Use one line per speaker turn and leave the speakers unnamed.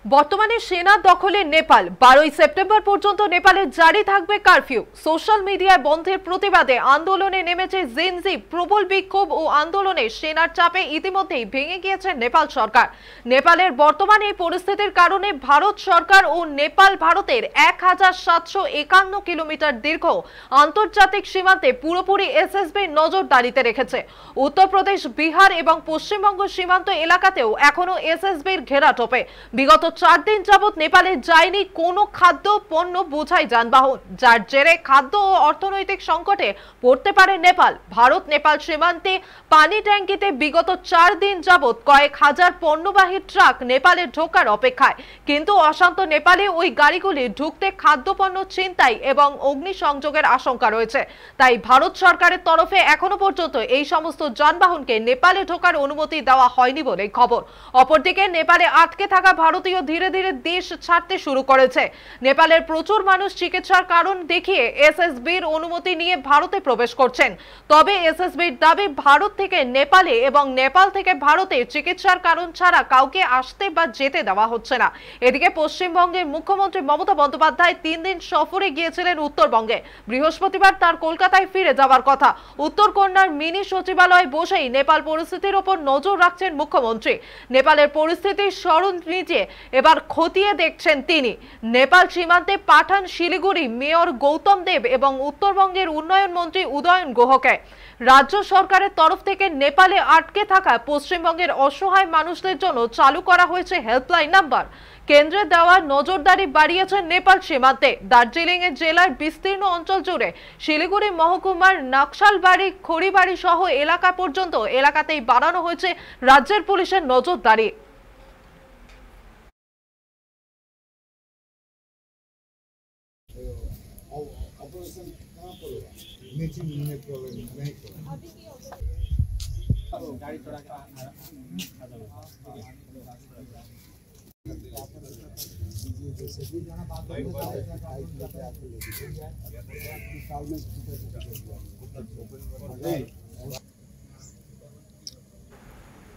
বর্তমানে সেনা দখলে নেপাল। 12ই সেপ্টেম্বর পর্যন্ত নেপালে জারি থাকবে কারফিউ। সোশ্যাল মিডিয়ায় বন্ধের প্রতিবাদে আন্দোলনে নেমেছে জেনজি। প্রবল বিক্ষোভ ও আন্দোলনে সেনার চাপে ইতিমধ্যেই ভেঙে গিয়েছে নেপাল সরকার। নেপালের বর্তমান এই পরিস্থিতির কারণে ভারত সরকার ও নেপাল ভারতের 1751 কিলোমিটার দীর্ঘ আন্তর্জাতিক সীমান্তে পুরোপুরি এসএসবি নজরদারিতে রেখেছে। উত্তরপ্রদেশ, বিহার এবং পশ্চিমবঙ্গ সীমান্ত এলাকাতেও এখনো এসএসবির ঘেরাটোপে। বিগত 4 দিন যাবৎ নেপালে যায়নি কোনো খাদ্য পণ্য বোঝাই যানবাহন, যার জেরে খাদ্য ও অর্থনৈতিক সংকটে পড়তে পারে নেপাল। ভারত নেপাল সীমান্তে পানি ট্যাঙ্কিতে বিগত 4 দিন যাবৎ কয়েক হাজার পণ্যবাহী ট্রাক নেপালে ঢোকার অপেক্ষায়, কিন্তু অশান্ত নেপালে ওই গাড়িগুলি ঢুকতে খাদ্যপণ্য ছিনতাই এবং অগ্নিসংযোগের আশঙ্কা রয়েছে। তাই ভারত সরকারের তরফে এখনো পর্যন্ত এই সমস্ত যানবাহনকে নেপালে ঢোকার অনুমতি দেওয়া হয়নি বলে খবর। অপরদিকে নেপালে আটকে থাকা ভারতীয় ধীরে ধীরে দেশ ছাড়তে শুরু করেছে। নেপালের প্রচুর মানুষ চিকিৎসার কারণ দেখিয়ে এসএসবির অনুমতি নিয়ে ভারতে প্রবেশ করছেন। তবে এসএসবির দাবি, ভারত থেকে নেপালে এবং নেপাল থেকে ভারতে চিকিৎসার কারণ ছাড়া কাউকে আসতে বা যেতে দেওয়া হচ্ছে না। এদিকে পশ্চিমবঙ্গের মুখ্যমন্ত্রী মমতা বন্দ্যোপাধ্যায় 3 দিন সফরে গিয়েছিলেন উত্তরবঙ্গে। বৃহস্পতিবার তার কলকাতায় ফিরে যাওয়ার কথা। উত্তরকন্যার মিনি সচিবালয়ে বসেই নেপাল পরিস্থিতির ওপর নজর রাখছেন মুখ্যমন্ত্রী। নেপালের পরিস্থিতির স্মরণ নিতে এবার খতিয়ে দেখছেন তিনি। নেপাল সীমান্তে পাঠান শিলিগুড়ি মেয়র গৌতম দেব এবং উত্তরবঙ্গের উন্নয়ন মন্ত্রী উদয়ন গুহকে। রাজ্য সরকারের তরফ থেকে নেপালে আটকে থাকা পশ্চিমবঙ্গের অসহায় মানুষদের জন্য চালু করা হয়েছে হেল্পলাইন নাম্বার। কেন্দ্রের দেওয়া নজরদারি বাড়িয়েছে নেপাল সীমান্তে। দার্জিলিং এর জেলার বিস্তীর্ণ অঞ্চল জুড়ে শিলিগুড়ি মহকুমার নকশালবাড়ি, খড়িবাড়ি সহ এলাকা পর্যন্ত এলাকাতেই বাড়ানো হয়েছে রাজ্যের পুলিশের নজরদারি।
ऑपरेशन कहाँ पर हुआ? मीटिंग में प्रॉब्लम नहीं गाड़ी चढ़ा के जैसे भी जाना बात है